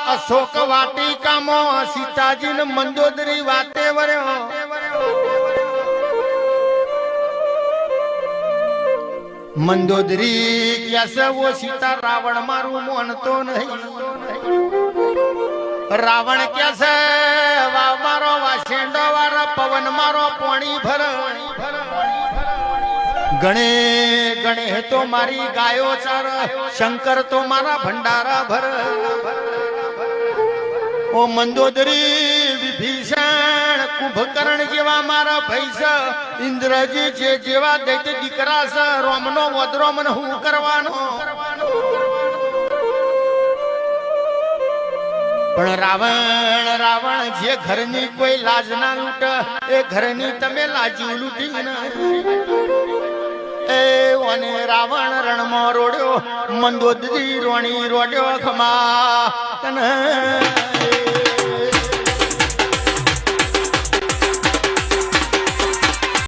અશોક વાટિકામાં સીતાજીને મંદોદરી વાતે વર્યો મંદોદરી ક્યાસે વો સીતા રાવણ મારું માનતો નહીં રાવણ ક્યાસે વા મારો વાસેંડો વાળા પવન મારો પાણી ભર ગણે ગણે તો મારી ગાયો ચાર શંકર તો મારા ભંડારા ભર ઓ મંદોદરી વિભીષણ કુંભકર્ણ જેવા મારા ભૈસા ઇન્દ્રજી જે જેવા દૈત્ય દીકરા છે રોમનો વદરો મને હું કરવાનો પણ રાવણ રાવણ જે ઘરની કોઈ લાજ ના લૂટ એ ઘરની તમે લાજી લૂટી ના એ ઓને રાવણ રણમાં રોડ્યો મંદોદરી રોણી રોડ્યો ખમા